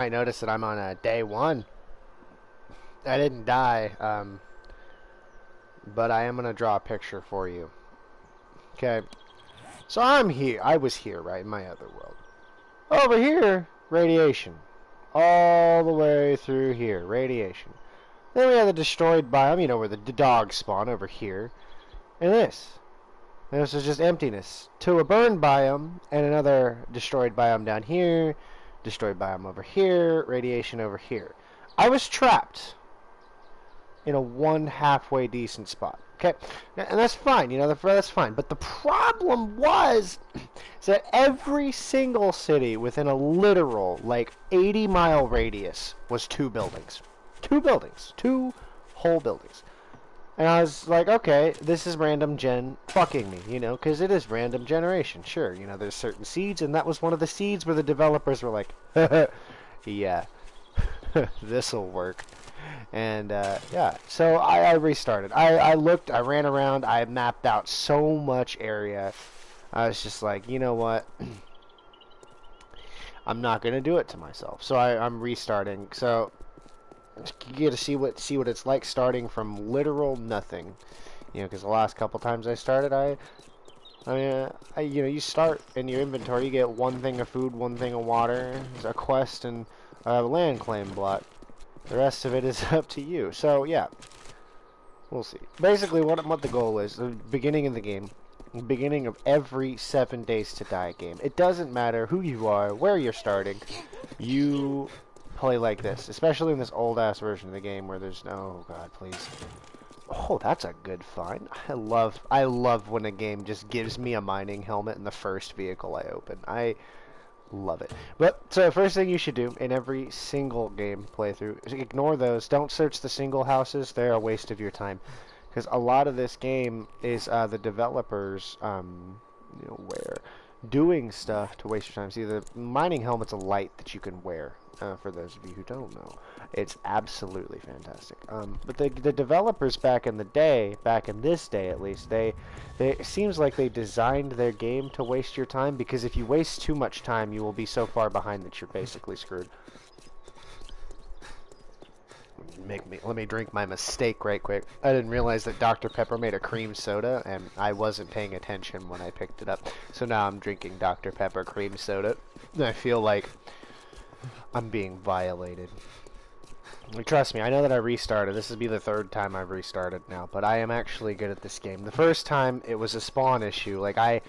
I noticed that I'm on day one. I didn't die, but I am going to draw a picture for you. Okay, so I'm here. I was here, right, in my other world. Over here, radiation. All the way through here, radiation. Then we have the destroyed biome, you know, where the dogs spawn over here. And this. And this is just emptiness. To a burned biome, and another destroyed biome down here, destroyed biome over here, radiation over here. I was trapped in a one halfway decent spot. Okay, and that's fine, you know, that's fine. But the problem was is that every single city within a literal, like, 80-mile radius was two buildings. Two buildings. Two whole buildings. And I was like, okay, this is random gen fucking me, you know, because it is random generation. Sure, you know, there's certain seeds, and that was one of the seeds where the developers were like, yeah, this'll work. And yeah, so I restarted. I looked, I ran around, I mapped out so much area. I was just like, you know what? I'm not gonna do it to myself. So I'm restarting. So you get to see what it's like starting from literal nothing. You know, because the last couple times I started, you know, you start in your inventory, you get one thing of food, one thing of water, a quest, and a land claim block. The rest of it is up to you. So yeah, we'll see. Basically, what the goal is, the beginning of the game, the beginning of every 7 days to die game. It doesn't matter who you are, where you're starting. You play like this, especially in this old ass version of the game where there's no, oh god, please. Oh, that's a good find. I love when a game just gives me a mining helmet in the first vehicle I open. I love it. But so the first thing you should do in every single game playthrough is ignore those. Don't search the single houses. They're a waste of your time. Because a lot of this game is the developers, you know, doing stuff to waste your time. See, the mining helmet's a light that you can wear. For those of you who don't know, it's absolutely fantastic. But the developers back in the day, back in this day at least, it seems like they designed their game to waste your time, because if you waste too much time, you will be so far behind that you're basically screwed. Let me drink my mistake right quick. I didn't realize that Dr. Pepper made a cream soda, and I wasn't paying attention when I picked it up. So now I'm drinking Dr. Pepper cream soda, and I feel like I'm being violated. Trust me, I know that I restarted. This will be the third time I've restarted now, but I am actually good at this game. The first time, it was a spawn issue. Like, I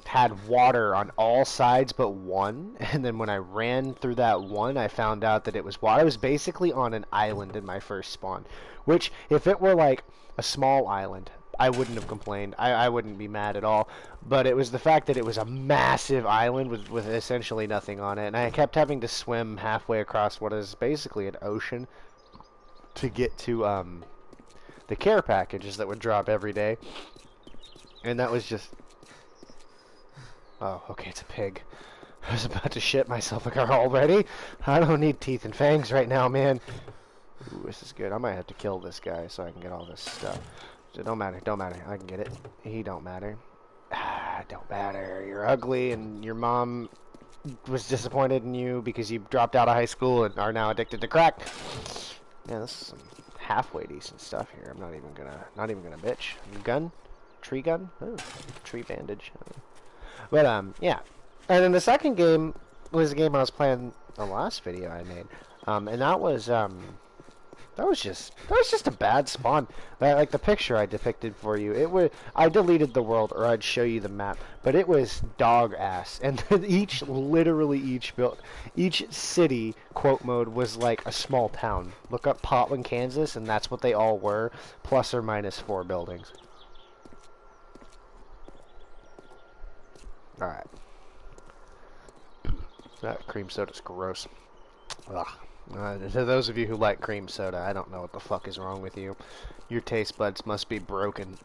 had water on all sides but one, and then when I ran through that one, I found out that it was water. I was basically on an island in my first spawn, which, if it were like a small island, I wouldn't have complained. I wouldn't be mad at all. But it was the fact that it was a massive island with essentially nothing on it, and I kept having to swim halfway across what is basically an ocean to get to the care packages that would drop every day. And that was just... Oh, okay, it's a pig. I was about to shit myself already. I don't need teeth and fangs right now, man. Ooh, this is good. I might have to kill this guy so I can get all this stuff. So don't matter, don't matter. I can get it. He don't matter. Don't matter. You're ugly, and your mom was disappointed in you because you dropped out of high school and are now addicted to crack. Yeah, this is some halfway decent stuff here. I'm not even gonna bitch. Gun? Tree gun? Oh, tree bandage. But yeah. And then the second game was a game I was playing the last video I made. And that was just a bad spawn. Like the picture I depicted for you, I deleted the world, or I'd show you the map, but it was dog ass. And literally each city, quote mode, was like a small town. Look up Potland, Kansas, and that's what they all were, plus or minus 4 buildings. Alright. That cream soda's gross. Ugh. To those of you who like cream soda, I don't know what the fuck is wrong with you. Your taste buds must be broken.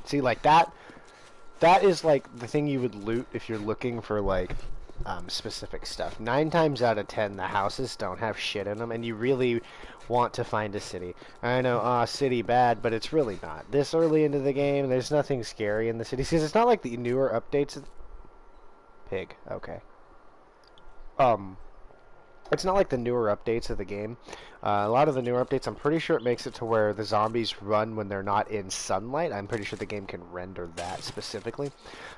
See, like that is like the thing you would loot if you're looking for like specific stuff. 9 times out of 10, the houses don't have shit in them, and you really want to find a city. I know, city bad, but it's really not. This early into the game, there's nothing scary in the cities, because it's not like the newer updates. Pig, okay. It's not like the newer updates of the game. A lot of the newer updates, I'm pretty sure it makes it to where the zombies run when they're not in sunlight. I'm pretty sure the game can render that specifically.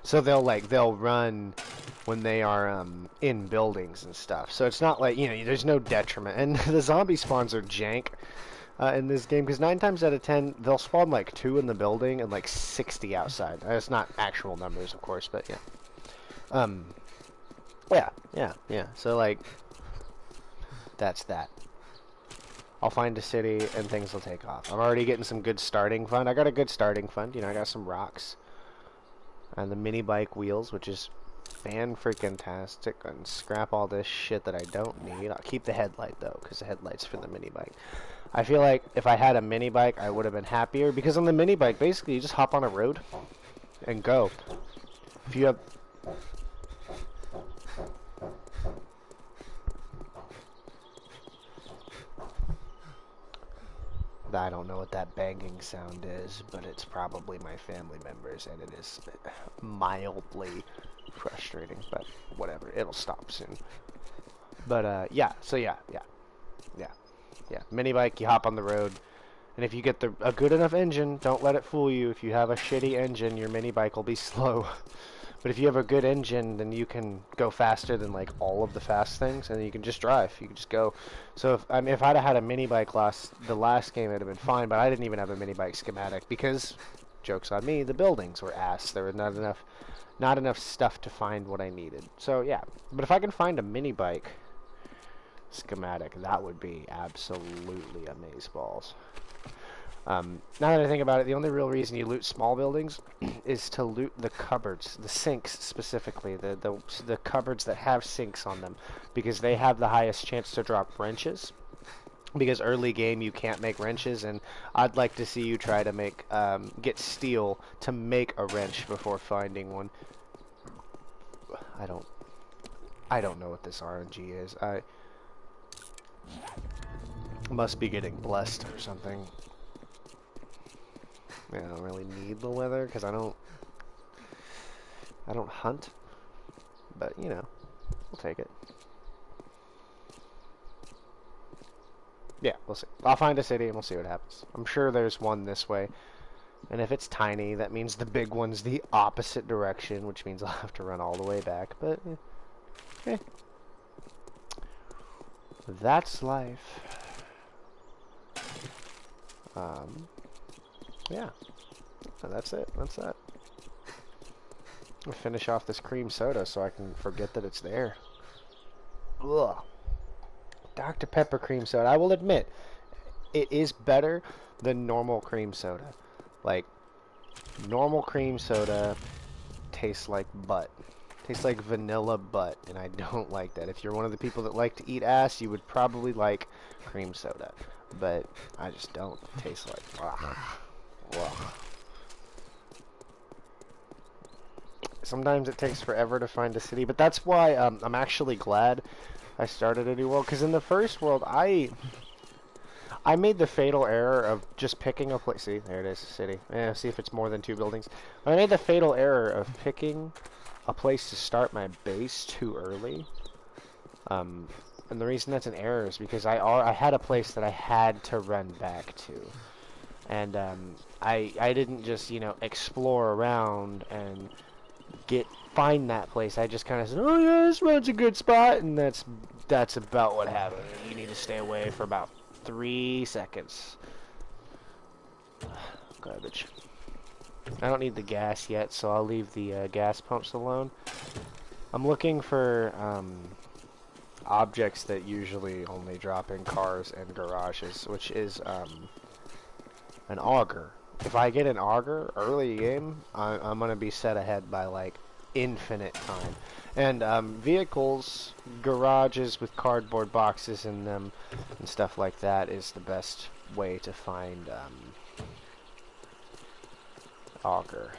So they'll run when they are in buildings and stuff. So it's not like, there's no detriment. And the zombie spawns are jank in this game because 9 times out of 10 they'll spawn like 2 in the building and like 60 outside. It's not actual numbers, of course, but yeah. Yeah. So like. That's that. I'll find a city and things will take off. I'm already getting some good starting fund. I got a good starting fund. I got some rocks. And the mini bike wheels, which is fan-freaking-tastic. And scrap all this shit that I don't need. I'll keep the headlight, though, because the headlight's for the mini bike. I feel like if I had a mini bike, I would have been happier. Because on the mini bike, basically, you just hop on a road and go. If you have... I don't know what that banging sound is, but it's probably my family members, and it is mildly frustrating, but whatever, it'll stop soon. But, yeah, so yeah. Mini bike, you hop on the road, and if you get a good enough engine, don't let it fool you. If you have a shitty engine, your mini bike will be slow. But if you have a good engine, then you can go faster than like all of the fast things, and you can just drive. You can just go. So if I'd have had a mini bike the last game, it'd have been fine. But I didn't even have a mini bike schematic because, joke's on me, the buildings were ass. There was not enough stuff to find what I needed. So yeah. But if I can find a mini bike schematic, that would be absolutely amazeballs. Now that I think about it, the only real reason you loot small buildings is to loot the cupboards, the sinks specifically, the cupboards that have sinks on them, because they have the highest chance to drop wrenches. Because early game you can't make wrenches, and I'd like to see you try to get steel to make a wrench before finding one. I don't know what this RNG is. I must be getting blessed or something. I don't really need the leather because I don't hunt, but we'll take it. Yeah, we'll see. I'll find a city and we'll see what happens. I'm sure there's one this way, and if it's tiny, that means the big one's the opposite direction, which means I'll have to run all the way back. But that's life. Yeah. That's it. That's that. I'll finish off this cream soda so I can forget that it's there. Ugh. Dr. Pepper cream soda. I will admit, it is better than normal cream soda. Like, normal cream soda tastes like butt. Tastes like vanilla butt, and I don't like that. If you're one of the people that like to eat ass, you would probably like cream soda. But I just don't. It tastes like... Ugh. Sometimes it takes forever to find a city, but that's why I'm actually glad I started a new world, because in the first world, I made the fatal error of just picking a place. See, there it is, city. See if it's more than 2 buildings. I made the fatal error of picking a place to start my base too early. And the reason that's an error is because I had a place that I had to run back to. And I didn't just, explore around and find that place. I just kind of said, oh yeah, this one's a good spot, and that's about what happened. You need to stay away for about 3 seconds. Garbage. I don't need the gas yet, so I'll leave the gas pumps alone. I'm looking for objects that usually only drop in cars and garages, which is an auger. If I get an auger early game, I'm going to be set ahead by, like, infinite time. And vehicles, garages with cardboard boxes in them and stuff like that is the best way to find auger.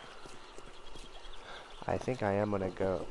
I think I am going to go...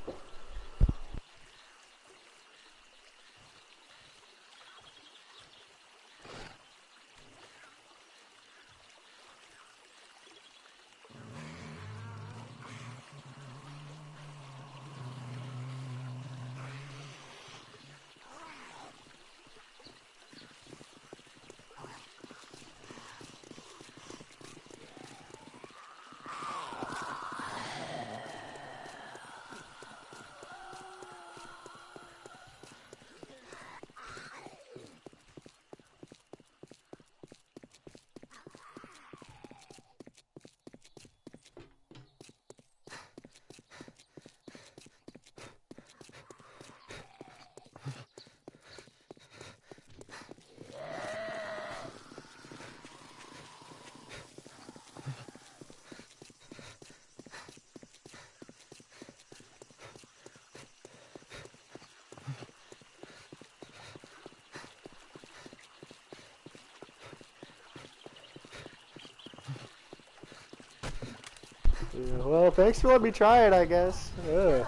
Yeah, well, thanks for letting me try it, I guess. Ugh.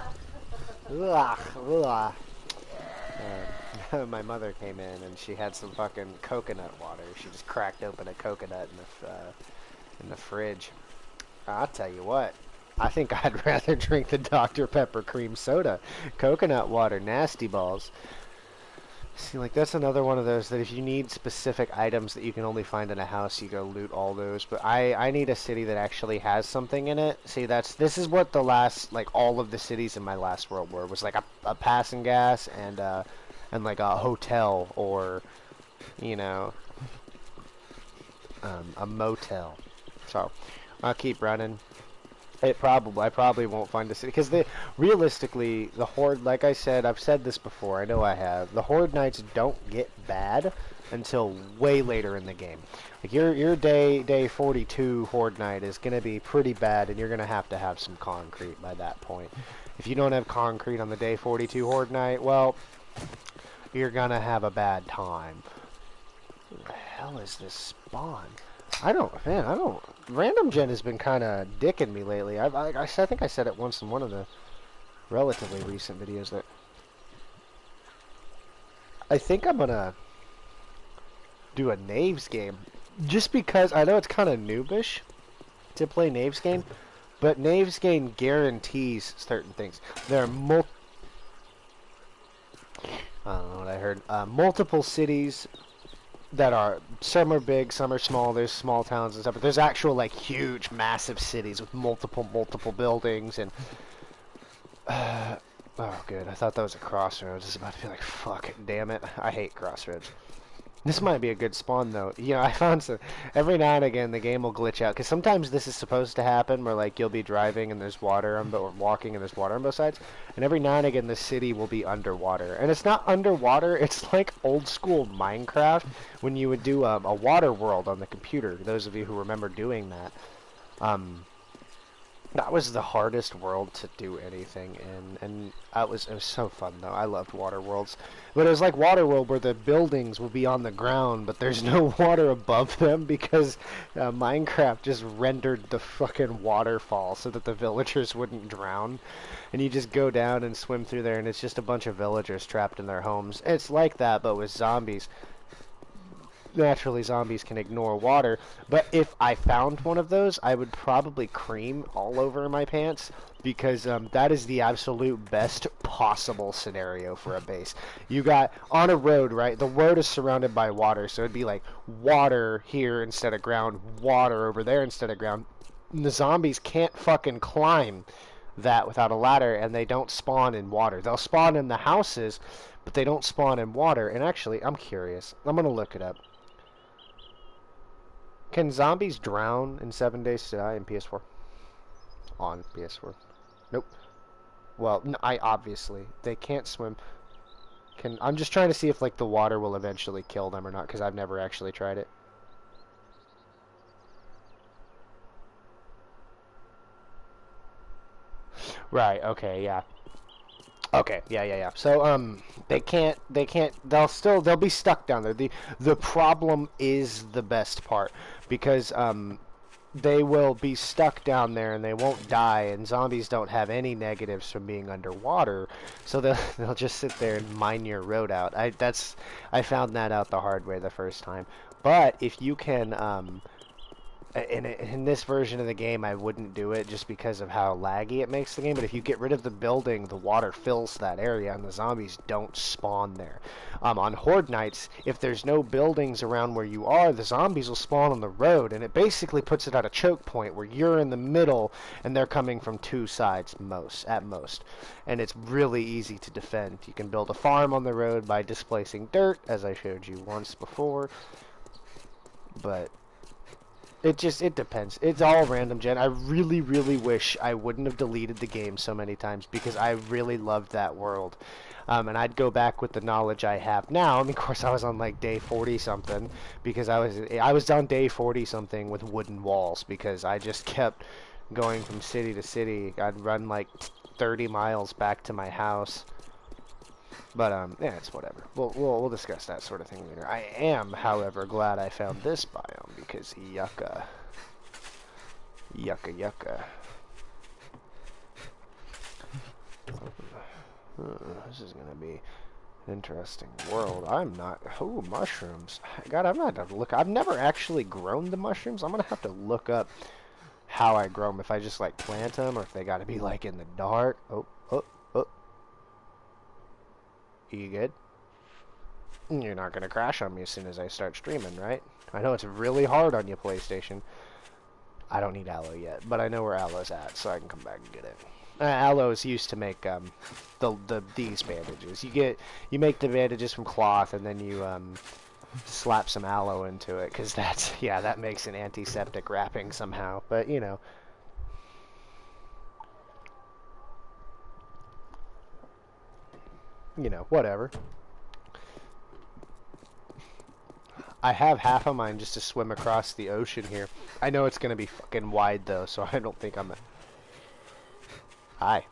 Ugh. Ugh. My mother came in and she had some fucking coconut water. She just cracked open a coconut in the fridge. I'll tell you what. I think I'd rather drink the Dr. Pepper cream soda. Coconut water, nasty balls. See, like, that's another one of those that if you need specific items that you can only find in a house, you go loot all those. But I need a city that actually has something in it. See, this is what the last, like, all of the cities in my last world were. Was like a passing gas and like a hotel or, you know, a motel. So, I'll keep running. I probably won't find a city because realistically the horde, like I said, I've said this before. I know I have. The horde nights don't get bad until way later in the game. Like your day 42 horde night is gonna be pretty bad, and you're gonna have some concrete by that point. If you don't have concrete on the day 42 horde night, well, you're gonna have a bad time. Who the hell is this spawn? I don't. Random Gen has been kind of dicking me lately. I think I said it once in one of the relatively recent videos that I think I'm gonna do a Knaves game, just because I know it's kind of noobish to play Knaves game, but Knaves game guarantees certain things. There are I don't know what I heard. Multiple cities that are, some are big, some are small. There's small towns and stuff, but there's actual like huge, massive cities with multiple buildings and. Oh, good. I thought that was a crossroads. I was about to be like, fuck, damn it. I hate crossroads. This might be a good spawn, though. You know, I found some... Every now and again, the game will glitch out. Because sometimes this is supposed to happen, where, like, you'll be driving and there's water on or walking and there's water on both sides. And every now and again, the city will be underwater. And it's not underwater. It's like old-school Minecraft when you would do a water world on the computer. Those of you who remember doing that. That was the hardest world to do anything in, and it was so fun though. I loved water worlds, but it was like water world where the buildings will be on the ground, but there's no water above them because Minecraft just rendered the fucking waterfall so that the villagers wouldn't drown, and you just go down and swim through there, and it's just a bunch of villagers trapped in their homes. It's like that, but with zombies. Naturally, zombies can ignore water, but if I found one of those, I would probably cream all over my pants, because that is the absolute best possible scenario for a base. You got, on a road, right, the road is surrounded by water, so it'd be like water here instead of ground, water over there instead of ground. And the zombies can't fucking climb that without a ladder, and they don't spawn in water. They'll spawn in the houses, but they don't spawn in water. And actually, I'm curious. I'm going to look it up. Can zombies drown in 7 Days to Die in PS4? On PS4. Nope. Well, I obviously. They can't swim. I'm just trying to see if, like, the water will eventually kill them or not, because I've never actually tried it. Right, okay, yeah. Okay, yeah. So, they'll be stuck down there. The problem is the best part, because, they will be stuck down there and they won't die, and zombies don't have any negatives from being underwater, so they'll just sit there and mine your road out. I found that out the hard way the first time. But if you can, in this version of the game, I wouldn't do it just because of how laggy it makes the game, but if you get rid of the building, the water fills that area and the zombies don't spawn there. On Horde Nights, if there's no buildings around where you are, the zombies will spawn on the road, and it basically puts it at a choke point where you're in the middle and they're coming from two sides at most. And it's really easy to defend. You can build a farm on the road by displacing dirt, as I showed you once before, but it depends. It's all random, Gen. I really, really wish I wouldn't have deleted the game so many times, because I really loved that world. And I'd go back with the knowledge I have now. I mean, of course, I was on like day 40 something, because I was on day 40 something with wooden walls, because I just kept going from city to city. I'd run like 30 miles back to my house. But, yeah, it's whatever. We'll discuss that sort of thing later. I am, however, glad I found this biome, because yucca. Yucca. This is gonna be an interesting world. I'm not... Oh, mushrooms. God, I'm not gonna look... I've never actually grown the mushrooms. I'm gonna have to look up how I grow them. If I just, like, plant them, or if they gotta be, like, in the dark. Oh, oh, oh. You good? You're not gonna crash on me as soon as I start streaming, right? I know it's really hard on you, PlayStation. I don't need aloe yet, but I know where aloe's at, so I can come back and get it. Aloe is used to make these bandages. You make the bandages from cloth, and then you slap some aloe into it, because that makes an antiseptic wrapping somehow. But you know, whatever. I have half of mine just to swim across the ocean here. I know it's gonna be fucking wide though, so I don't think I'm. Hi.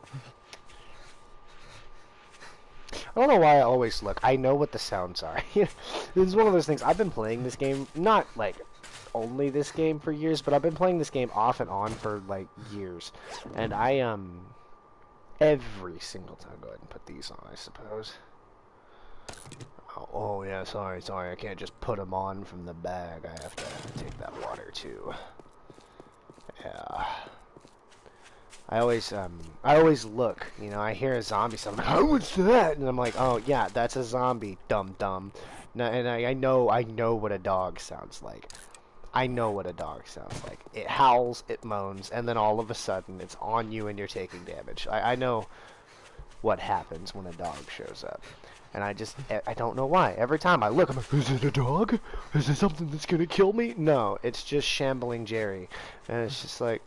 I don't know why I always look. I know what the sounds are. This is one of those things. I've been playing this game, not like only this game for years, but I've been playing this game off and on for like years. And I every single time. Go ahead and put these on, I suppose. Oh yeah, sorry, I can't just put them on from the bag. I have to take that water too. Yeah. I always look, I hear a zombie sound, I'm like, oh, what's that? And I'm like, oh yeah, that's a zombie, dumb. No, and I know what a dog sounds like. I know what a dog sounds like. It howls, it moans, and then all of a sudden it's on you and you're taking damage. I know what happens when a dog shows up. And I don't know why. Every time I look, I'm like, is it a dog? Is it something that's gonna kill me? No, it's just shambling Jerry. And it's just like,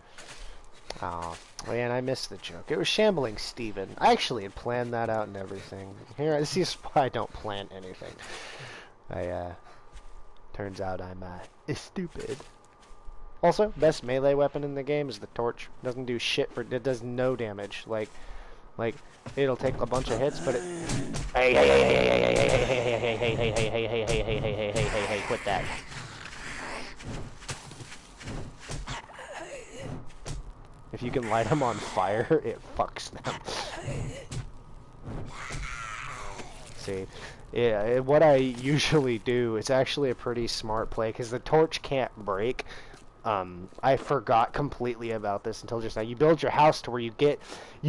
oh, man, I missed the joke. It was shambling Steven. I actually had planned that out and everything. Here, this is why I don't plan anything. Turns out I'm, stupid. Also, best melee weapon in the game is the torch. Doesn't do shit it does no damage. Like, it'll take a bunch of hits, but it... Hey, quit that. If you can light them on fire, it fucks them. See, yeah, what I usually do, it's actually a pretty smart play, because the torch can't break. I forgot completely about this until just now. You build your house to where you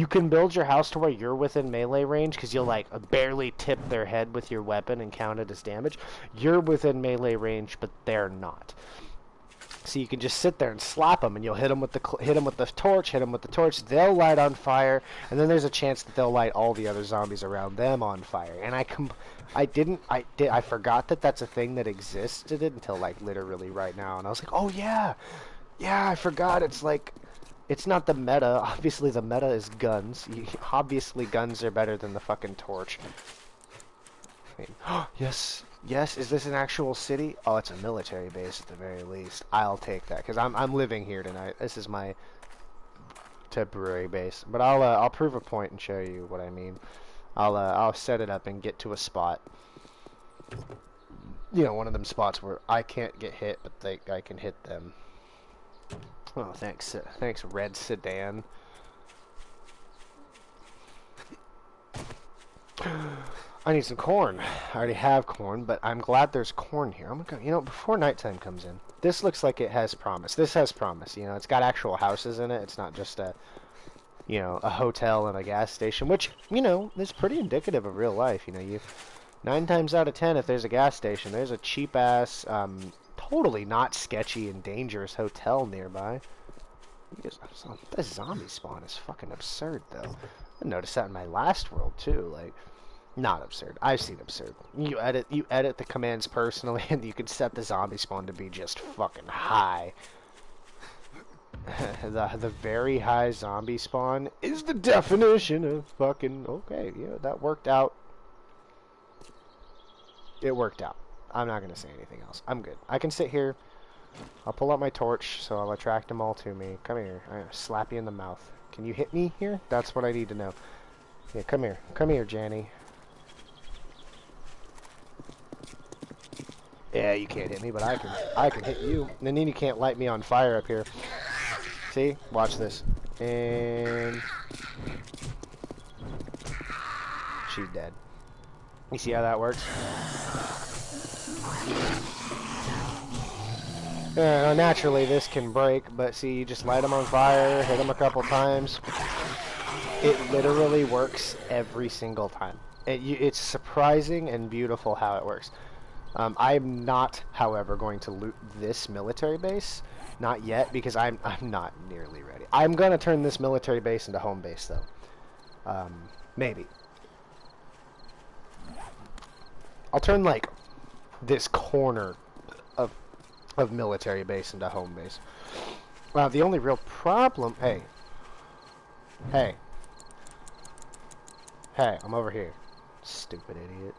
can build your house to where you're within melee range, because you'll like barely tip their head with your weapon and count it as damage. You're within melee range, but they're not. So you can just sit there and slap them, and you'll hit them with the torch. They'll light on fire, and then there's a chance that they'll light all the other zombies around them on fire. And I forgot that that's a thing that existed until like literally right now, and I was like, oh yeah, I forgot. It's like, it's not the meta. Obviously, the meta is guns. Obviously, guns are better than the fucking torch. I mean, yes, is this an actual city? Oh, it's a military base at the very least. I'll take that, because I'm living here tonight. This is my temporary base. But I'll prove a point and show you what I mean. I'll set it up and get to a spot. One of them spots where I can't get hit, but I can hit them. Oh, thanks, Red Sedan. I need some corn. I already have corn, but I'm glad there's corn here. I'm gonna go, before nighttime comes in. This looks like it has promise. This has promise. It's got actual houses in it. It's not just a hotel and a gas station, which, is pretty indicative of real life. 9 times out of 10, if there's a gas station, there's a cheap-ass, totally not sketchy and dangerous hotel nearby. This zombie spawn is fucking absurd, though. I noticed that in my last world, too. Like, not absurd. I've seen absurd. You edit the commands personally, and you can set the zombie spawn to be just fucking high. the very high zombie spawn is the definition of fucking okay. Yeah, that worked out. It worked out. I'm not gonna say anything else. I'm good. I can sit here. I'll pull out my torch, so I'll attract them all to me. Come here. I'm gonna slap you in the mouth. Can you hit me here? That's what I need to know. Yeah, come here. Come here, Janny. Yeah, you can't hit me, but I can hit you. And then you can't light me on fire up here. See? Watch this. And she's dead. You see how that works? Naturally, this can break, but see, you just light them on fire, hit them a couple times. It literally works every single time. It's surprising and beautiful how it works. I'm not, however, going to loot this military base. Not yet, because I'm not nearly ready. I'm going to turn this military base into home base, though. Maybe. I'll turn, like, this corner of military base into home base. The only real problem... Hey, I'm over here. Stupid idiot.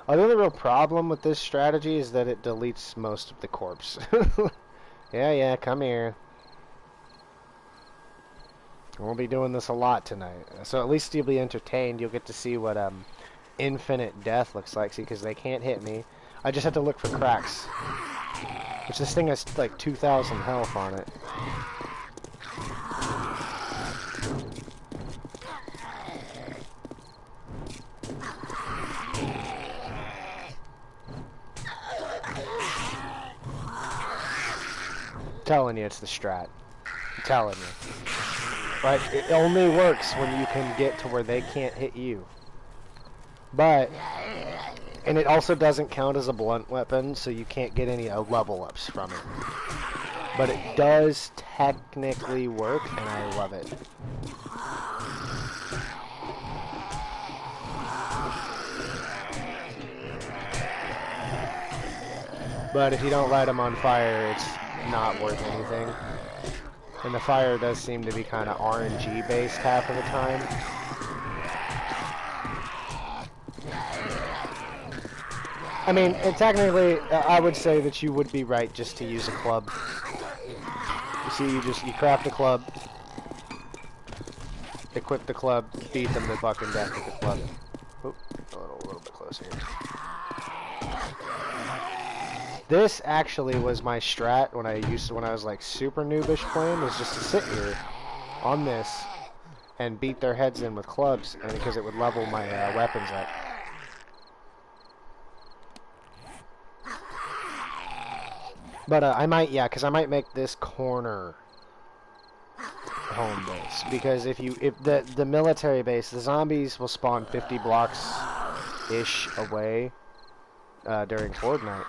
The only real problem with this strategy is that it deletes most of the corpse. Yeah, come here. We'll be doing this a lot tonight. So at least you'll be entertained. You'll get to see what infinite death looks like. See, because they can't hit me. I just have to look for cracks. Which this thing has like 2,000 health on it. I'm telling you, it's the strat. I'm telling you. But it only works when you can get to where they can't hit you. But, and it also doesn't count as a blunt weapon, so you can't get any level ups from it. But it does technically work, and I love it. But if you don't light them on fire, it's not worth anything. And the fire does seem to be kind of RNG based half of the time. I mean, technically, I would say that you would be right just to use a club. You see, you craft a club, equip the club, beat them to fucking death with the club. Oop, a little bit closer here. This actually was my strat when I was like super noobish playing, was just to sit here on this and beat their heads in with clubs, and because it would level my weapons up. But I might, yeah, because I might make this corner home base, because if the military base, the zombies will spawn 50 blocks ish away during Fortnite.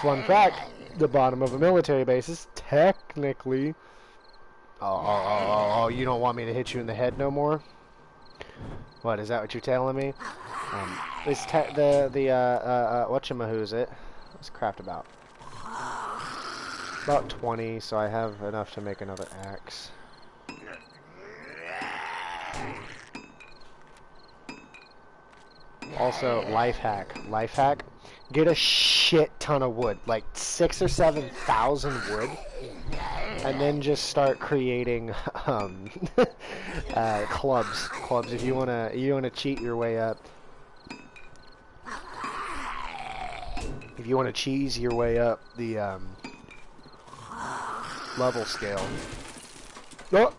Fun fact, the bottom of a military base is technically... Oh, you don't want me to hit you in the head no more? What, is that what you're telling me? It's whatchamahoo's it? What's craft about? About 20, so I have enough to make another axe. Also, life hack. Get a shit ton of wood, like 6,000 or 7,000 wood, and then just start creating clubs. If you wanna cheat your way up. If you wanna cheese your way up the level scale. Oh,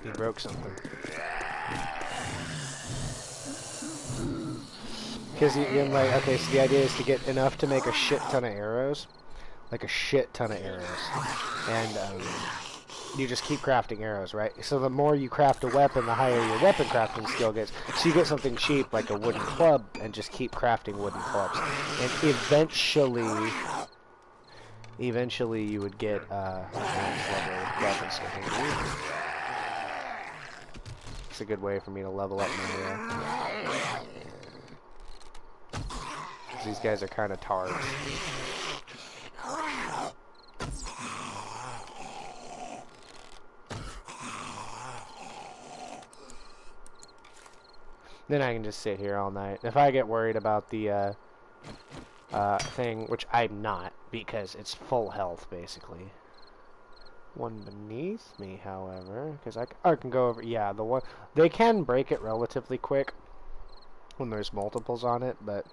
he broke something. Because you're like, okay, so the idea is to get enough to make a shit ton of arrows. Like a shit ton of arrows. And you just keep crafting arrows, right? So the more you craft a weapon, the higher your weapon crafting skill gets. So you get something cheap, like a wooden club, and just keep crafting wooden clubs. And eventually you would get weapons. It's a good way for me to level up my... These guys are kind of tards. Then I can just sit here all night. If I get worried about the thing, which I'm not, because it's full health basically. One beneath me, however, because I can go over. Yeah, the one they can break it relatively quick when there's multiples on it, but.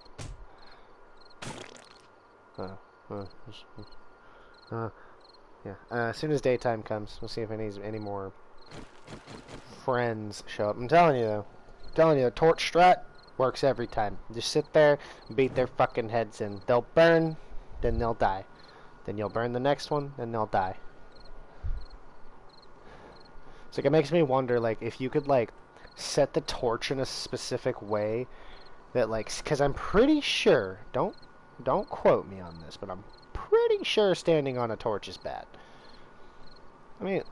Yeah. As soon as daytime comes, we'll see if any more friends show up. I'm telling you though. I'm telling you, a torch strat works every time. Just sit there, beat their fucking heads in. They'll burn, then they'll die. Then you'll burn the next one, then they'll die. It's like, it makes me wonder, like, if you could, like, set the torch in a specific way that, like, because I'm pretty sure, don't quote me on this, but I'm pretty sure standing on a torch is bad. Let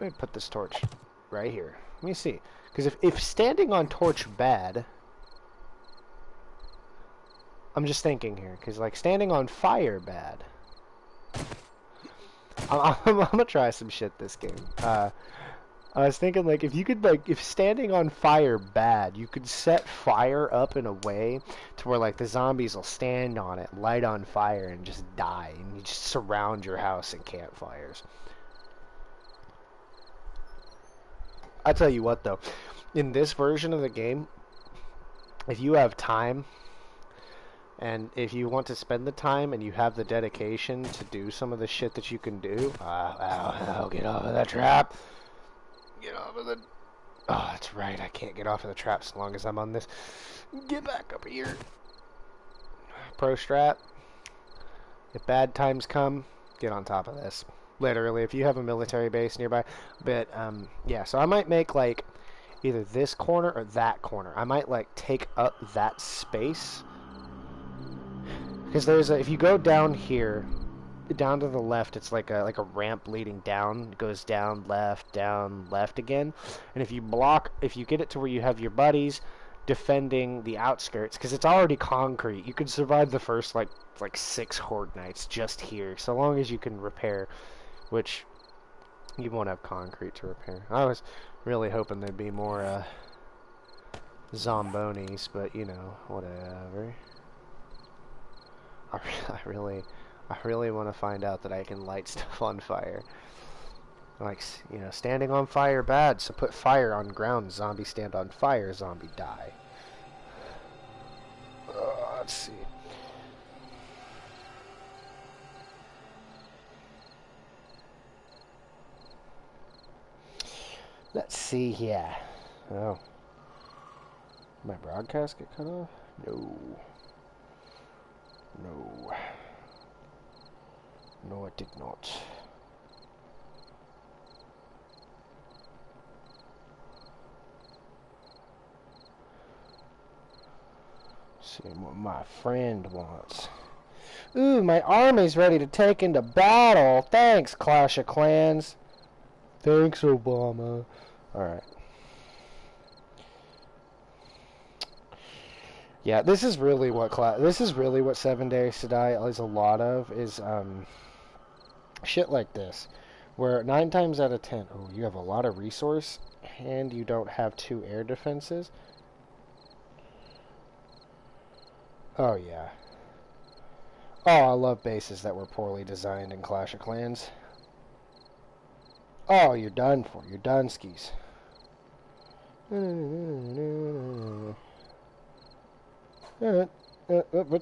me put this torch right here. Let me see. Because if standing on torch bad, I'm just thinking here, because, like, standing on fire bad. I'm gonna try some shit this game. I was thinking, like, if you could, like, if standing on fire bad, you could set fire up in a way to where, like, the zombies will stand on it, light on fire, and just die. And you just surround your house in campfires. I'll tell you what, though. In this version of the game, if you have time, and if you want to spend the time and you have the dedication to do some of the shit that you can do... ow, get off of that trap! Get off of the... Oh, that's right. I can't get off of the trap so long as I'm on this. Get back up here. Pro strat. If bad times come, get on top of this. Literally, if you have a military base nearby. But, yeah, so I might make, like, either this corner or that corner. I might, like, take up that space. Because there's a... If you go down here... Down to the left, it's like a ramp leading down. It goes down, left again. And if you get it to where you have your buddies defending the outskirts, because it's already concrete, you could survive the first like 6 horde nights just here, so long as you can repair, which you won't have concrete to repair. I was really hoping there'd be more zombonis, but you know, whatever. I really want to find out that I can light stuff on fire. Like, you know, standing on fire bad, so put fire on ground, zombie stand on fire, zombie die. Let's see. Let's see here. Oh. My broadcast get cut off? No. No. No, it did not. Let's see what my friend wants. Ooh, my army's ready to take into battle. Thanks, Clash of Clans. Thanks, Obama. Alright. Yeah, this is really what 7 Days to Die is a lot of, is shit like this, where 9 times out of 10, oh, you have a lot of resource and you don't have 2 air defenses. Oh yeah. Oh, I love bases that were poorly designed in Clash of Clans. Oh, you're done for. You're done skis. Put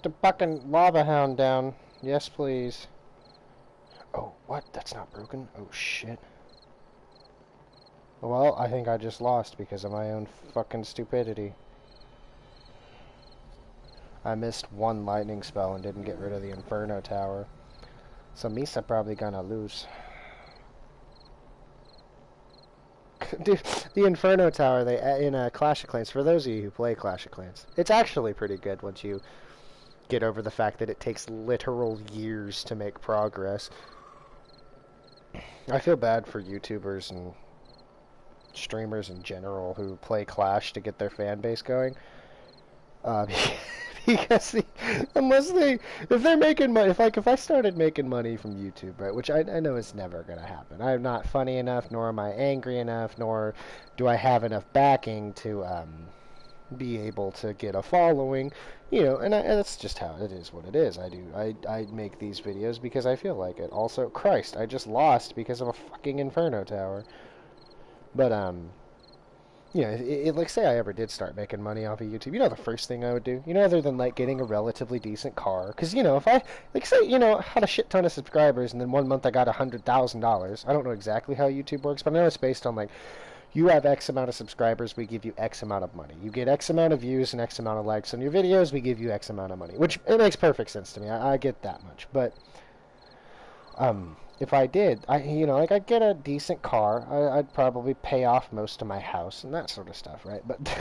the fucking lava hound down. Yes, please. Oh, what? That's not broken? Oh, shit. Well, I think I just lost because of my own fucking stupidity. I missed 1 lightning spell and didn't get rid of the Inferno Tower. So Misa probably gonna lose. Dude, the Inferno Tower, in Clash of Clans, for those of you who play Clash of Clans, it's actually pretty good once you get over the fact that it takes literal years to make progress. I feel bad for YouTubers and streamers in general who play Clash to get their fan base going. Because if they're making money, if I started making money from YouTube, right, which I know is never going to happen. I'm not funny enough, nor am I angry enough, nor do I have enough backing to be able to get a following, you know, and that's just how it is what it is. I make these videos because I feel like it. Also, Christ, I just lost because of a fucking Inferno Tower. But, Yeah, like say I ever did start making money off of YouTube, you know the first thing I would do, you know, other than like getting a relatively decent car, because you know if I like say you know had a shit ton of subscribers and then one month I got $100,000, I don't know exactly how YouTube works, but I know it's based on like you have X amount of subscribers, we give you X amount of money. You get X amount of views and X amount of likes on your videos, we give you X amount of money, which it makes perfect sense to me. I get that much, but if I did, you know, like I'd get a decent car. I'd probably pay off most of my house and that sort of stuff, right? But the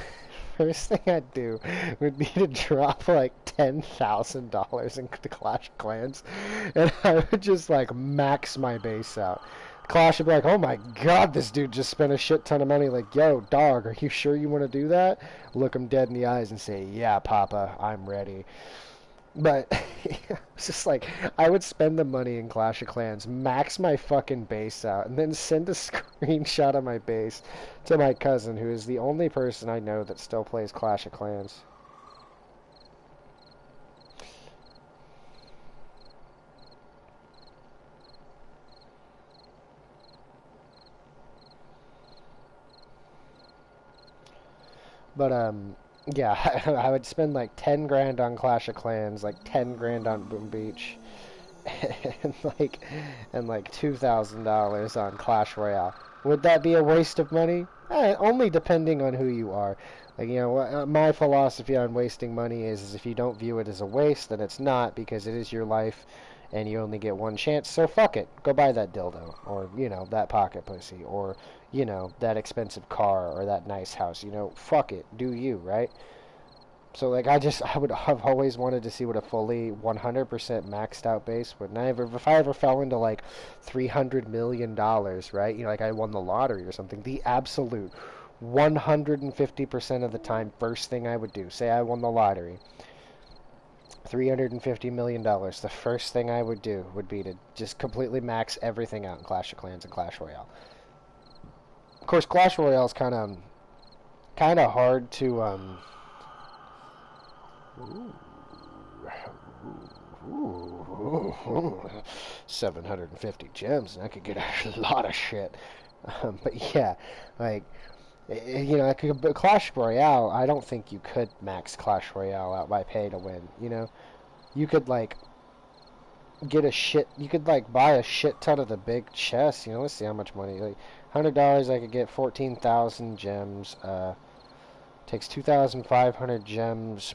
first thing I'd do would be to drop like $10,000 into Clash of Clans, and I would just like max my base out. Clash would be like, "Oh my God, this dude just spent a shit ton of money." Like, "Yo, dog, are you sure you want to do that?" Look him dead in the eyes and say, "Yeah, Papa, I'm ready." But it's just like I would spend the money in Clash of Clans, max my fucking base out, and then send a screenshot of my base to my cousin, who is the only person I know that still plays Clash of Clans. But yeah, I would spend like 10 grand on Clash of Clans, like 10 grand on Boom Beach, and like $2,000 on Clash Royale. Would that be a waste of money? Only depending on who you are. Like you know, my philosophy on wasting money is if you don't view it as a waste, then it's not because it is your life, and you only get one chance. So fuck it, go buy that dildo, or you know that pocket pussy, or you know that expensive car, or that nice house. You know, fuck it, do you right? So like I've always wanted to see what a fully 100% maxed out base would. And if I ever fell into like $300 million, right? You know, like I won the lottery or something. The absolute 150% of the time, first thing I would do, say I won the lottery, $350 million. The first thing I would do would be to just completely max everything out in Clash of Clans and Clash Royale. Of course, Clash Royale is kind of hard to Ooh. Ooh, 750 gems, and I could get a lot of shit. But yeah, like, you know, but Clash Royale, I don't think you could max Clash Royale out by pay to win. You know, you could like you could like buy a shit ton of the big chests. You know, let's see how much money. Like, $100, I could get 14,000 gems. Takes 2,500 gems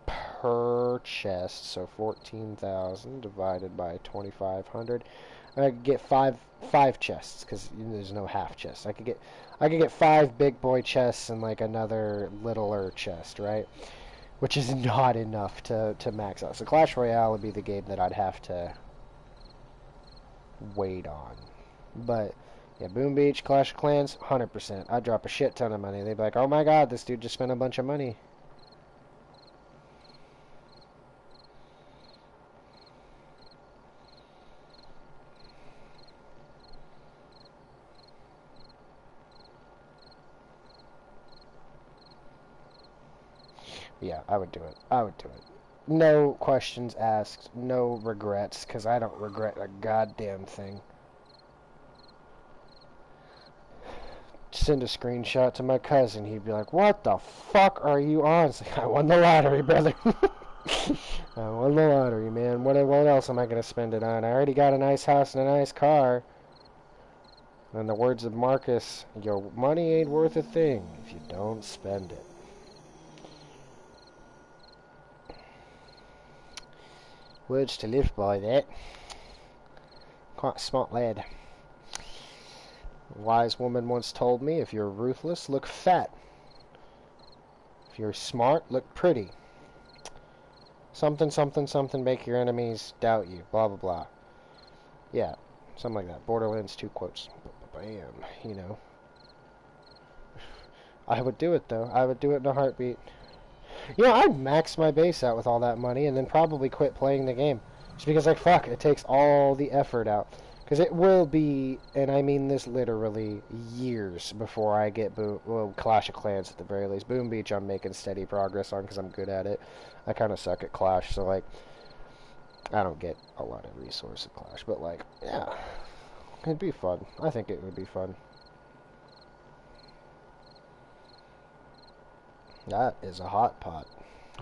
per chest, so 14,000 divided by 2,500. I could get five chests because there's no half chests. I could get 5 big boy chests and like another littler chest, right? Which is not enough to max out. So Clash Royale would be the game that I'd have to wait on. But yeah, Boom Beach, Clash of Clans, 100%. I'd drop a shit ton of money. They'd be like, "Oh my God, this dude just spent a bunch of money." Yeah, I would do it. I would do it. No questions asked, no regrets, because I don't regret a goddamn thing. Send a screenshot to my cousin. He'd be like, "What the fuck are you on?" It's like, "I won the lottery, brother." I won the lottery, man. What else am I going to spend it on? I already got a nice house and a nice car. In the words of Marcus, your money ain't worth a thing if you don't spend it. Words to live by, that. Quite a smart lad. A wise woman once told me, if you're ruthless, look fat. If you're smart, look pretty. Something, something, something, make your enemies doubt you. Blah, blah, blah. Yeah, something like that. Borderlands 2 quotes. Bam, you know. I would do it, though. I would do it in a heartbeat. You know, I'd max my base out with all that money and then probably quit playing the game. Just because, like, fuck, it takes all the effort out. Because it will be, and I mean this literally, years before I get Clash of Clans at the very least. Boom Beach I'm making steady progress on because I'm good at it. I kind of suck at Clash, so, like, I don't get a lot of resource at Clash. But, like, yeah, it'd be fun. I think it would be fun. That is a hot pot.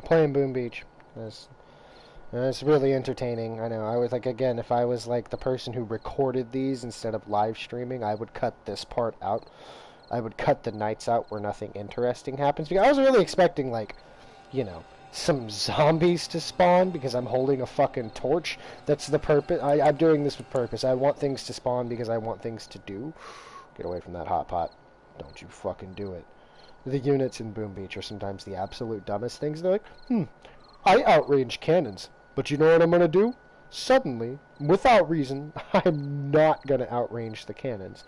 Playing Boom Beach. It's really entertaining. I know. I was like, again, if I was like the person who recorded these instead of live streaming, I would cut this part out. I would cut the nights out where nothing interesting happens. Because I was really expecting, like, some zombies to spawn because I'm holding a fucking torch. That's the purpose. I'm doing this with purpose. I want things to spawn because I want things to do. Get away from that hot pot. Don't you fucking do it. The units in Boom Beach are sometimes the absolute dumbest things. They're like, I outrange cannons. But you know what I'm going to do? Suddenly, without reason, I'm not going to outrange the cannons.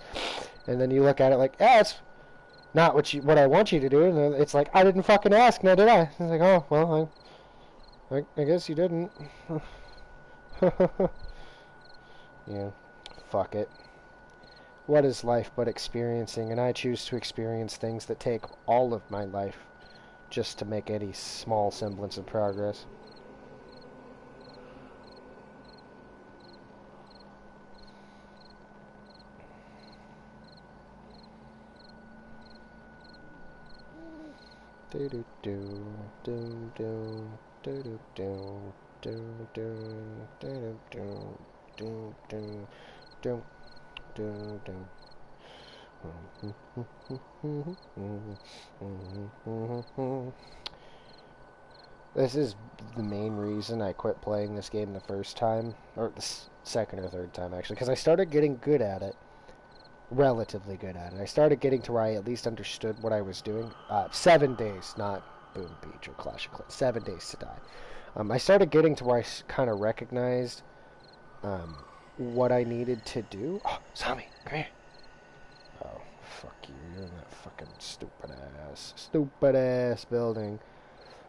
And then you look at it like, it's not what I want you to do. And it's like, I didn't fucking ask, now did I? It's like, oh, well, I guess you didn't. Yeah, fuck it. What is life but experiencing? And I choose to experience things that take all of my life just to make any small semblance of progress. Do do do do do do do do do do do do do do do. This is the main reason I quit playing this game the first time, or the second or third time actually, because I started getting good at it. Relatively good at it. I started getting to where I at least understood what I was doing. 7 days, not Boom Beach or Clash of Clans. 7 days to die. I started getting to where I kind of recognized what I needed to do. Oh, zombie, come here. Oh, fuck you. You're in that fucking stupid ass building.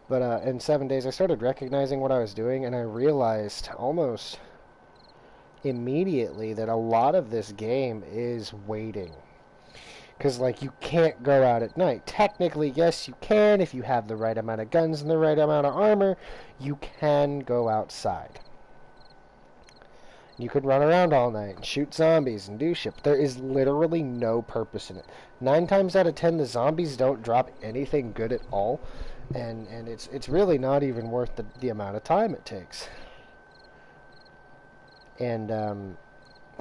But in 7 days, I started recognizing what I was doing, and I realized almost immediately that a lot of this game is waiting. Because, like, you can't go out at night. Technically, yes, you can. If you have the right amount of guns and the right amount of armor, you can go outside. You could run around all night and shoot zombies and do shit. But there is literally no purpose in it. 9 times out of 10, the zombies don't drop anything good at all. And it's really not even worth the amount of time it takes. And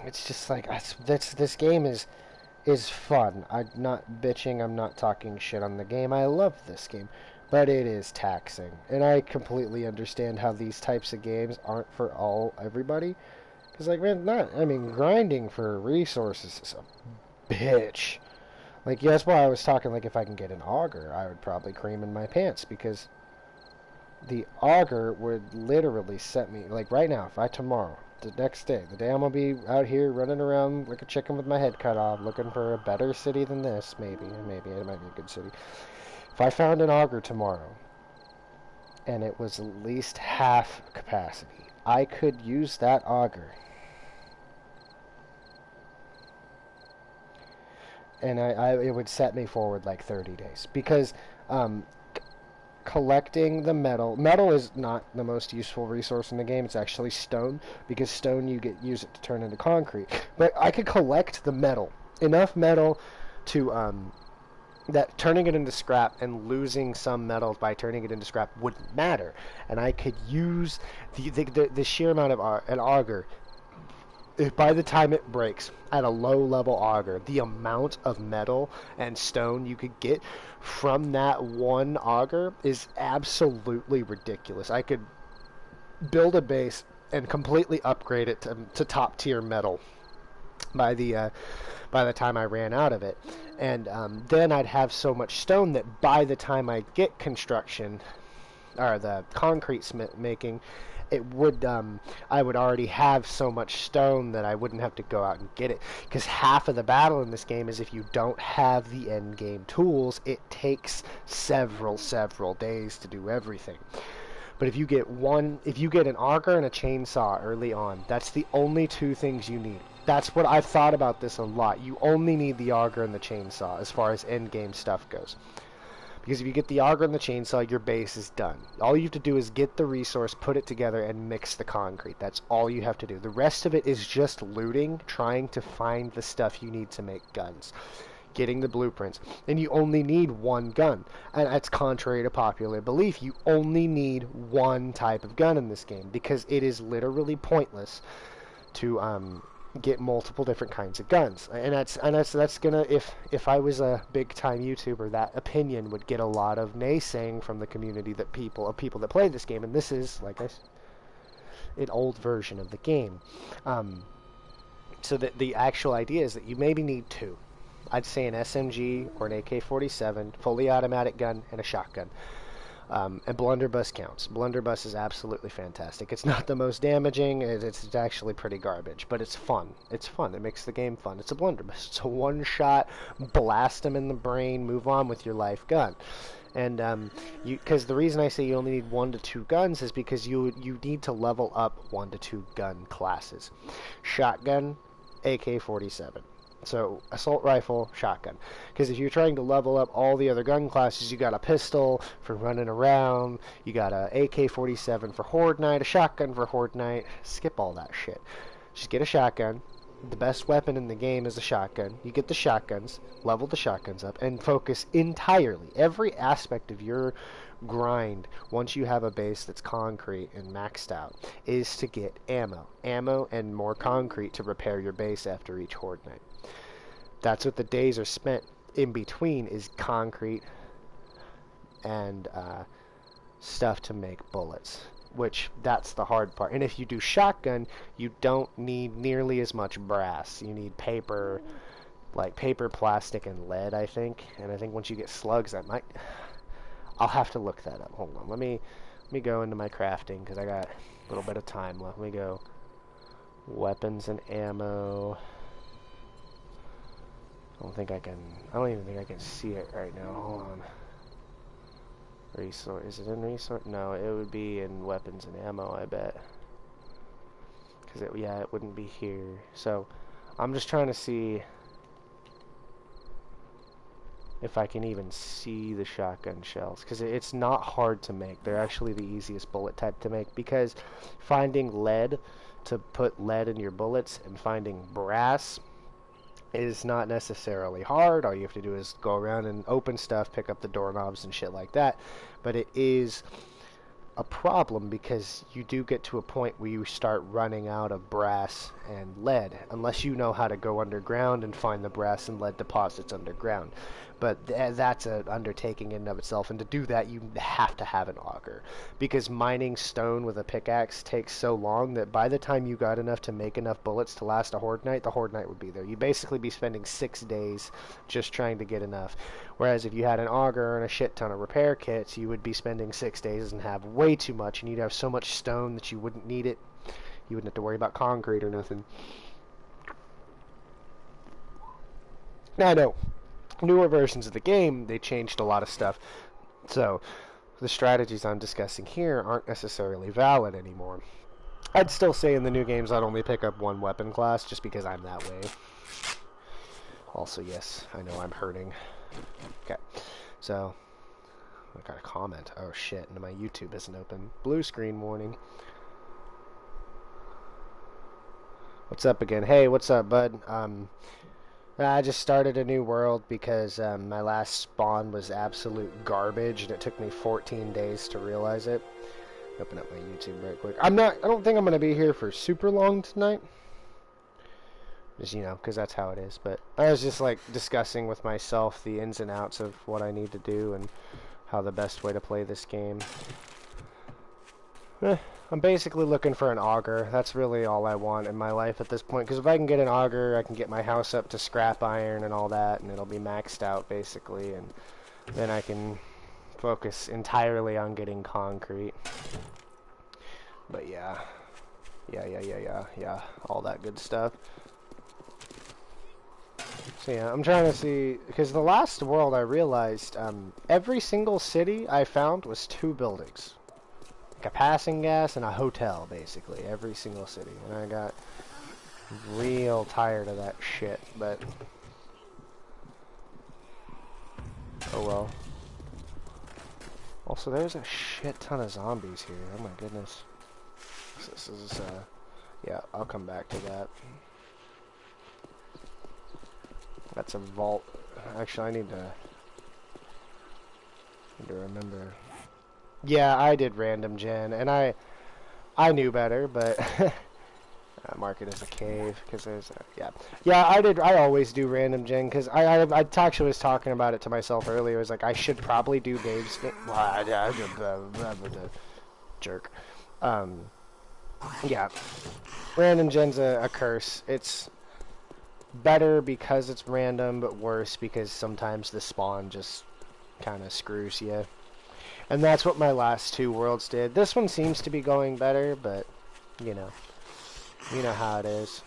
it's just like this game is fun. I'm not bitching. I'm not talking shit on the game. I love this game, but it is taxing, and I completely understand how these types of games aren't for everybody. Because like, man, grinding for resources is a bitch. Like, yeah, that's why I was talking. Like, if I can get an auger, I would probably cream in my pants because the auger would literally set me, like right now, if I tomorrow, the next day, the day I'm going to be out here running around like a chicken with my head cut off, looking for a better city than this, maybe it might be a good city. If I found an auger tomorrow, and it was at least half capacity, I could use that auger. And it would set me forward like 30 days. Because, collecting the metal is not the most useful resource in the game. It's actually stone, because stone use it to turn into concrete. But I could collect the metal, enough metal to that turning it into scrap and losing some metal by turning it into scrap wouldn't matter, and I could use the sheer amount of an auger. If by the time it breaks at a low level auger, the amount of metal and stone you could get from that one auger is absolutely ridiculous. I could build a base and completely upgrade it to top tier metal by the time I ran out of it, and then I'd have so much stone that by the time I get construction or the concrete making, it would I would already have so much stone that I wouldn't have to go out and get it. Because half of the battle in this game is if you don't have the end game tools, it takes several days to do everything. But if you get an auger and a chainsaw early on, that's the only two things you need. That's what I've thought about this a lot. You only need the auger and the chainsaw as far as end game stuff goes. Because if you get the auger and the chainsaw, your base is done. All you have to do is get the resource, put it together, and mix the concrete. That's all you have to do. The rest of it is just looting, trying to find the stuff you need to make guns. getting the blueprints, and you only need one gun. And that's contrary to popular belief. You only need one type of gun in this game because it is literally pointless to get multiple different kinds of guns. And that's gonna, if I was a big time YouTuber, that opinion would get a lot of naysaying from the community that people that play this game. And this is, like I said, an old version of the game. So that the actual idea is that you maybe need two. I'd say an SMG or an AK-47, fully automatic gun, and a shotgun. And blunderbuss counts. Blunderbuss is absolutely fantastic. It's not the most damaging. It's actually pretty garbage, but it's fun. It's fun. It makes the game fun. It's a blunderbuss. It's a one-shot, blast them in the brain, move on with your life gun. And because the reason I say you only need 1 to 2 guns is because you need to level up 1 to 2 gun classes. Shotgun, AK-47. So, assault rifle, shotgun. Because if you're trying to level up all the other gun classes, you got a pistol for running around, you got a AK-47 for Horde Night, a shotgun for Horde Night. Skip all that shit. Just get a shotgun. The best weapon in the game is a shotgun. You get the shotguns, level the shotguns up, and focus entirely, every aspect of your grind, once you have a base that's concrete and maxed out, is to get ammo. Ammo and more concrete to repair your base after each Horde Night. That's what the days are spent in between, is concrete and stuff to make bullets, which that's the hard part. And if you do shotgun, you don't need nearly as much brass. You need paper, like paper, plastic, and lead, I think. And I think once you get slugs, that might... I'll have to look that up. Hold on. Let me go into my crafting, because I got a little bit of time left. Let me go weapons and ammo. I don't even think I can see it right now. Hold on. Resource. Is it in resource? No, it would be in weapons and ammo, I bet. Because it wouldn't be here. So, I'm just trying to see if I can even see the shotgun shells. Because it's not hard to make. They're actually the easiest bullet type to make. Because finding lead to put lead in your bullets and finding brass is not necessarily hard. All you have to do is go around and open stuff, pick up the doorknobs and shit like that. But it is a problem because you do get to a point where you start running out of brass and lead, unless you know how to go underground and find the brass and lead deposits underground. But that's an undertaking in and of itself, and to do that you have to have an auger, because mining stone with a pickaxe takes so long that by the time you got enough to make enough bullets to last a Horde Night, the Horde Night would be there. You'd basically be spending 6 days just trying to get enough. Whereas if you had an auger and a shit ton of repair kits, you would be spending 6 days and have way too much, and you'd have so much stone that you wouldn't need it. You wouldn't have to worry about concrete or nothing. Now I know, newer versions of the game, they changed a lot of stuff, so the strategies I'm discussing here aren't necessarily valid anymore. I'd still say in the new games I'd only pick up 1 weapon class, just because I'm that way. Also, yes, I know I'm hurting. Okay, so I got a comment. Oh shit, and my YouTube isn't open. Blue screen warning. What's up again? Hey, what's up, bud? I just started a new world because my last spawn was absolute garbage, and it took me 14 days to realize it. Open up my YouTube right quick. I don't think I'm going to be here for super long tonight. Just, because that's how it is. But I was just, discussing with myself the ins and outs of what I need to do and how the best way to play this game. I'm basically looking for an auger. That's really all I want in my life at this point. Because if I can get an auger, I can get my house up to scrap iron and all that, and it'll be maxed out, basically. And then I can focus entirely on getting concrete. But yeah. Yeah. All that good stuff. So yeah, I'm trying to see, because the last world I realized, every single city I found was 2 buildings. Like a passing gas and a hotel, basically, every single city. And I got real tired of that shit, but oh well. Also, there's a shit ton of zombies here. Oh my goodness. This is, yeah, I'll come back to that. That's a vault. Actually, I need to remember. Yeah, I did random gen, and I knew better, but mark it as a cave because there's yeah I always do random gen because I actually was talking about it to myself earlier. I was like, I should probably do Dave's jerk. Yeah, random gen's a curse. It's better because it's random, but worse because sometimes the spawn just kind of screws you. And that's what my last two worlds did. This one seems to be going better, but you know how it is.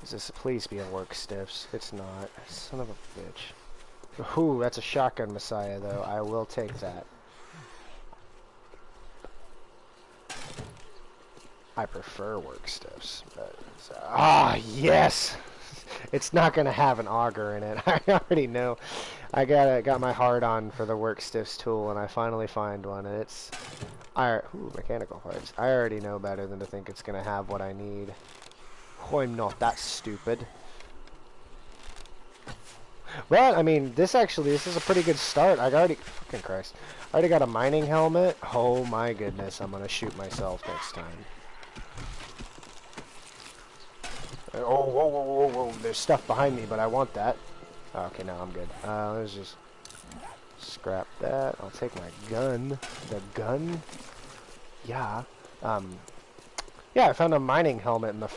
Is this? Please be a work stiffs. It's not. Son of a bitch. Ooh, that's a shotgun messiah though. I will take that. I prefer work stiffs, but yes. It's not gonna have an auger in it. I already know. I got my heart on for the work stiffs tool, and I finally find one, and it's mechanical parts. I already know better than to think it's gonna have what I need. Oh, I'm not that stupid. Well, I mean, this is a pretty good start. Fucking Christ, I already got a mining helmet. Oh my goodness, I'm gonna shoot myself next time. Oh, whoa, whoa, whoa, whoa! There's stuff behind me, but I want that. Oh, okay, no, I'm good. Let's just scrap that. I'll take my gun. The gun? Yeah. Yeah, I found a mining helmet in the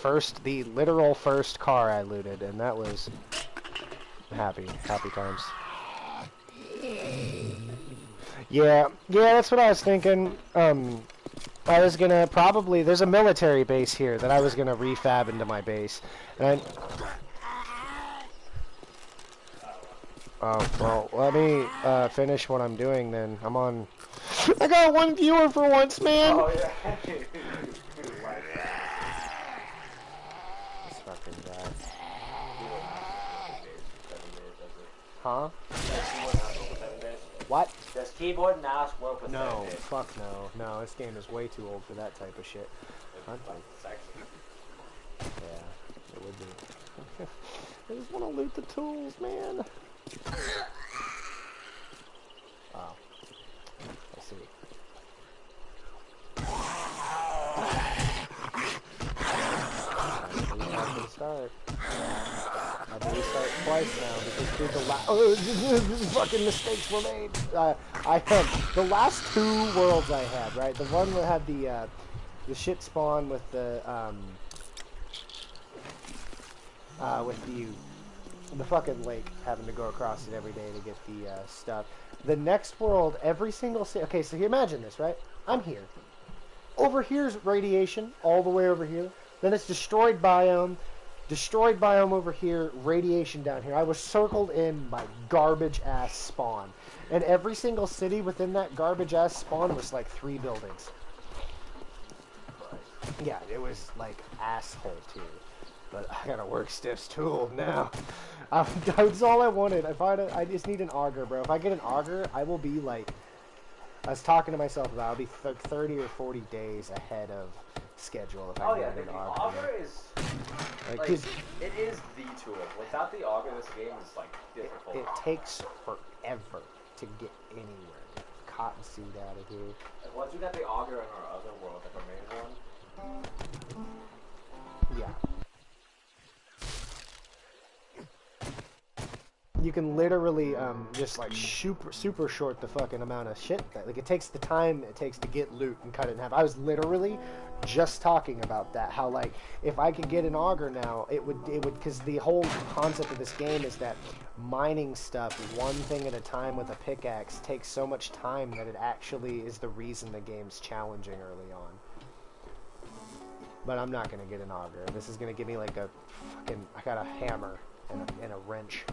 literal first car I looted, and that was happy times. Yeah, that's what I was thinking. I was gonna there's a military base here that I was gonna refab into my base, and oh, well, let me finish what I'm doing then. I'm on. I got one viewer for once, man! Oh, yeah. This fucking guy. Huh? What? Does keyboard and mouse work with No, fuck no. No, this game is way too old for that type of shit. Yeah, it would be. I just want to loot the tools, man. Oh. I see. I restart. I have to restart twice now because dude, fucking mistakes were made. I had the last two worlds I had, right? The one that had the shit spawn with the the fucking lake, having to go across it every day to get the stuff. The next world, every single okay, so you imagine this, right? I'm here. Over here's radiation, all the way over here. Then it's destroyed biome over here, radiation down here. I was circled in by garbage-ass spawn. And every single city within that garbage-ass spawn was like 3 buildings. Yeah, it was like asshole too. But I gotta work Stiff's tool now. That's all I wanted. I just need an auger, bro. If I get an auger, I will be like... I was talking to myself about I'll be 30 or 40 days ahead of schedule if I get an auger. Auger is... Like, it is the tool. Without the auger, this game is, like, difficult. It takes forever to get anywhere. Get cottonseed out of here. Like, once we got the auger in our other world, like our main one... Yeah. You can literally just like super short the fucking amount of shit that like it takes the time it takes to get loot and cut it in half. I was literally just talking about that, how like if I could get an auger now, it would because the whole concept of this game is that mining stuff one thing at a time with a pickaxe takes so much time that it actually is the reason the game's challenging early on. But I'm not gonna get an auger. This is gonna give me like a fucking I got a hammer and a wrench.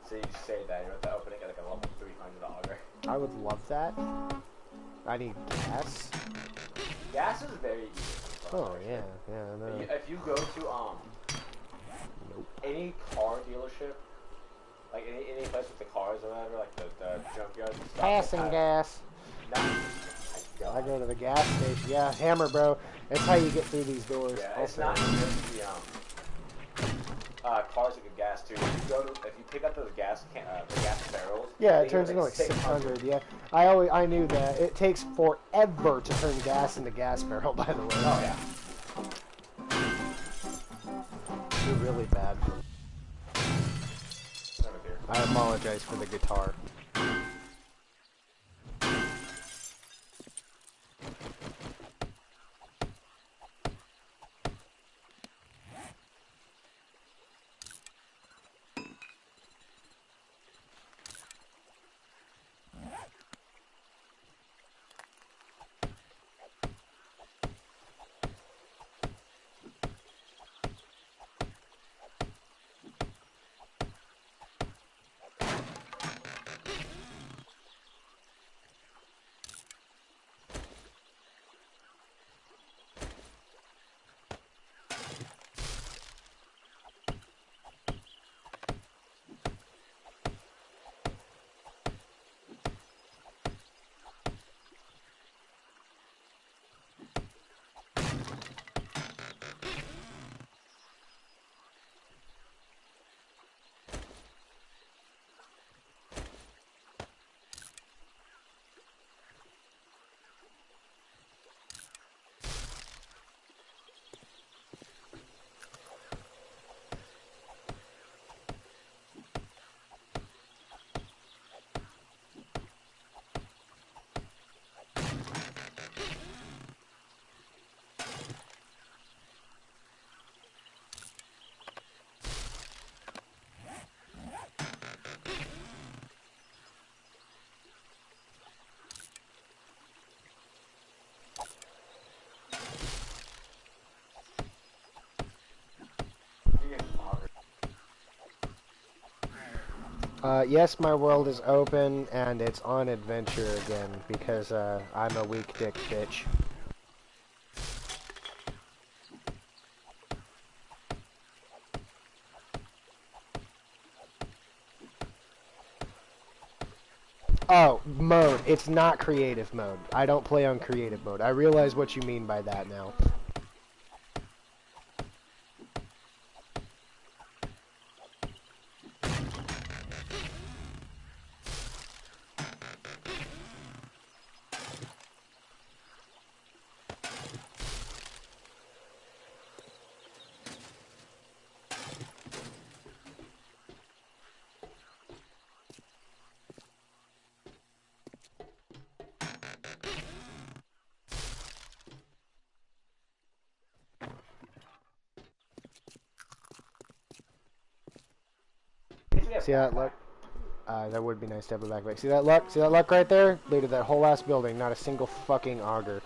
So you say that you're at the opening at like a level 300 auger. I would love that. I need gas. Gas is very easy. Oh yeah, I know. If you go to any car dealership, like any place with the cars or whatever, like the junkyard and stuff. Passing gas. No. I go to the gas station. Yeah, hammer, bro. That's how you get through these doors. Yeah, it's not just the cars that get gas too. If you pick up those the gas barrels. Yeah, they it give turns into like 600. 600. Yeah, I knew that. It takes forever to turn gas into gas barrel. By the way. Oh yeah. You're really bad. Over here. I apologize for the guitar. Yes, my world is open and it's on adventure again because I'm a weak dick bitch. Oh, mode. It's not creative mode. I don't play on creative mode. I realize what you mean by that now. See that luck? That would be nice to have a backpack. See that luck? See that luck right there? Looted that whole ass building. Not a single fucking auger.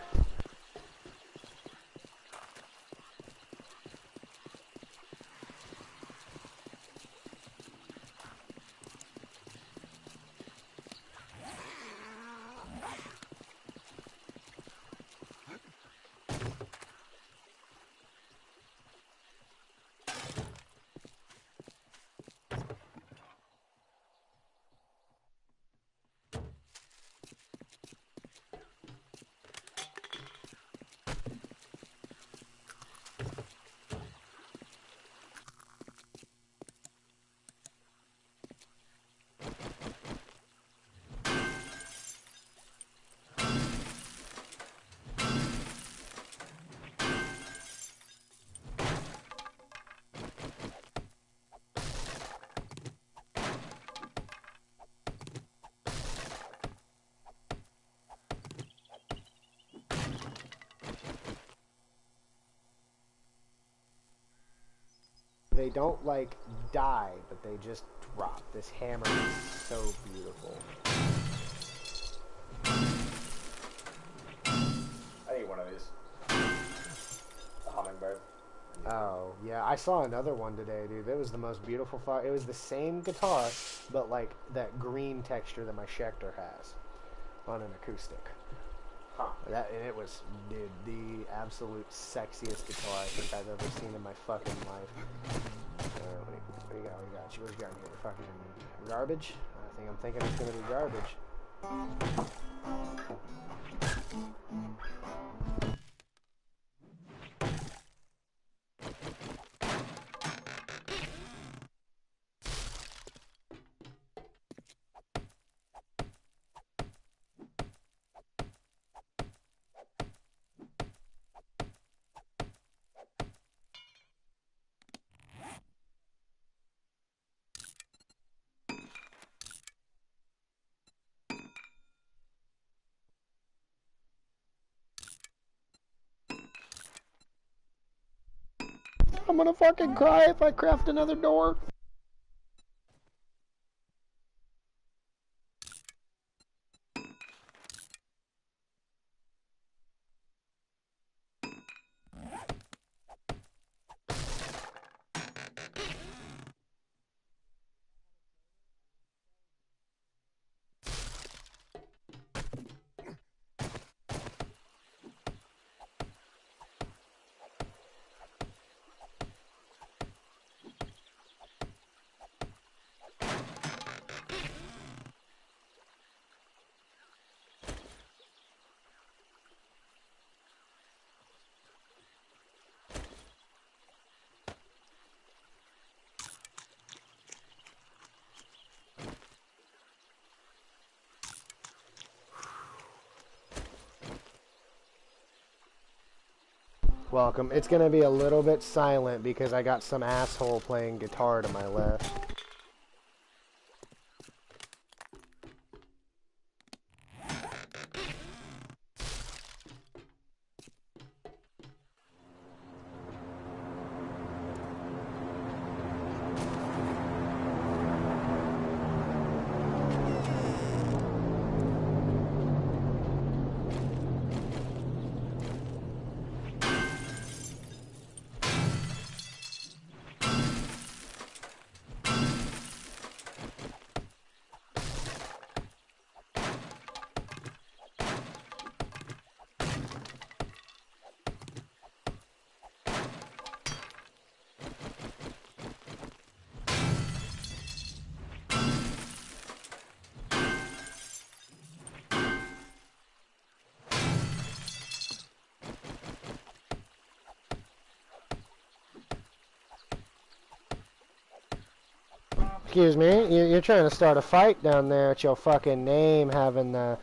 They don't, like, die, but they just drop. This hammer is so beautiful. I need one of these. A hummingbird. Oh, yeah. I saw another one today, dude. It was the most beautiful it was the same guitar, but, like, that green texture that my Schecter has on an acoustic. Huh. And it was, dude, the absolute sexiest guitar I think I've ever seen in my fucking life. What do you got? What do you got? What you got here? Fucking garbage? I'm thinking it's gonna be garbage. I'm gonna fucking cry if I craft another door. Welcome. It's gonna be a little bit silent because I got some asshole playing guitar to my left. Excuse me, you're trying to start a fight down there at your fucking name, nah,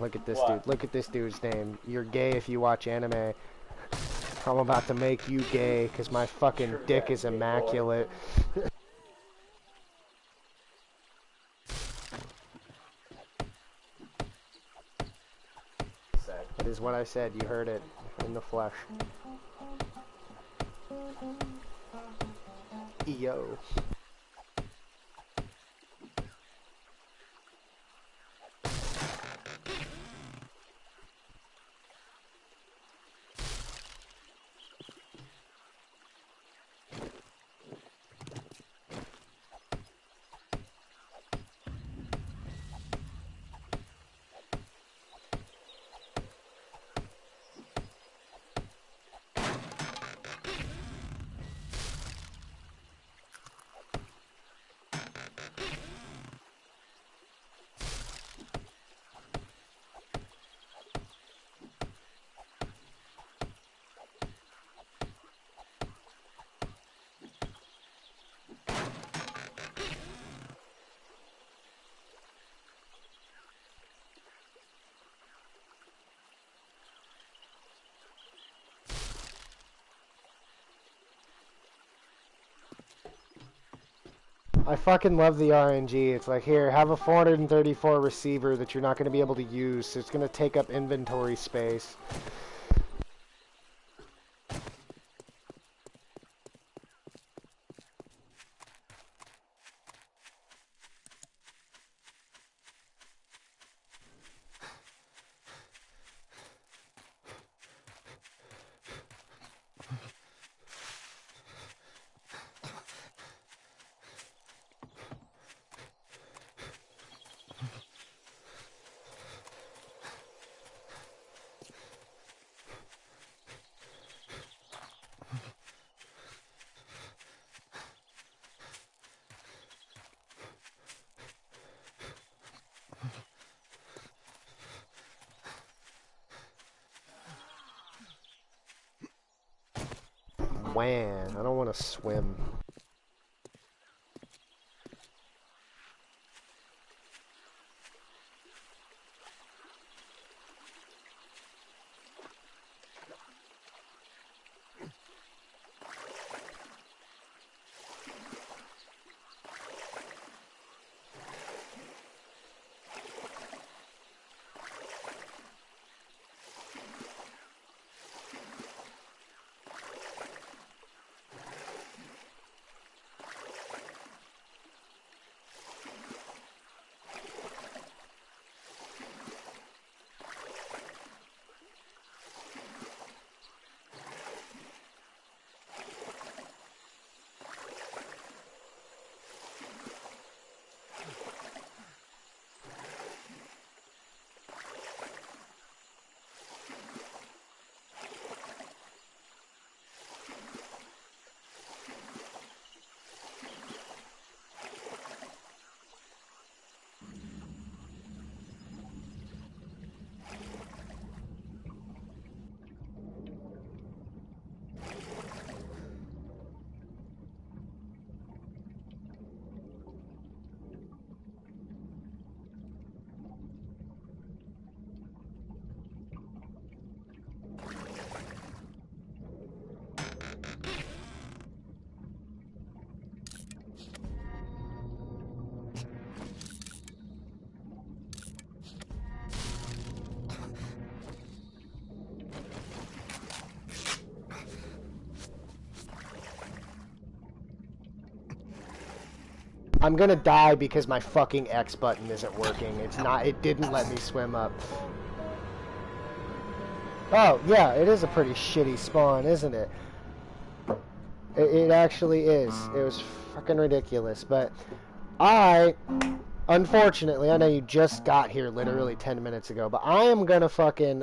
look at this What? dude, look at this dude's name. You're gay if you watch anime. I'm about to make you gay, because my fucking Sure, dick yeah, is gay boy. immaculate. Sick. That is what I said, you heard it in the flesh. Yo. I fucking love the RNG. It's like, here, have a 434 receiver that you're not going to be able to use, so it's going to take up inventory space. Wham. I don't want to swim. I'm gonna die because my fucking X button isn't working. It's not. It didn't let me swim up. Oh, yeah, it is a pretty shitty spawn, isn't it? It actually is. It was fucking ridiculous. But unfortunately, I know you just got here literally 10 minutes ago, but I am gonna fucking,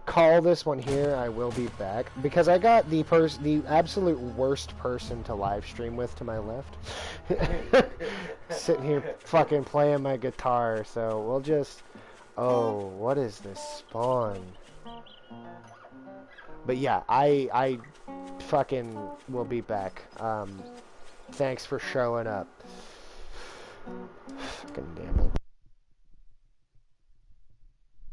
call this one here. I will be back. Because I got the absolute worst person to live stream with to my left. Sitting here fucking playing my guitar, so we'll just... Oh, what is this spawn? But yeah, I fucking will be back. Thanks for showing up. Fucking damn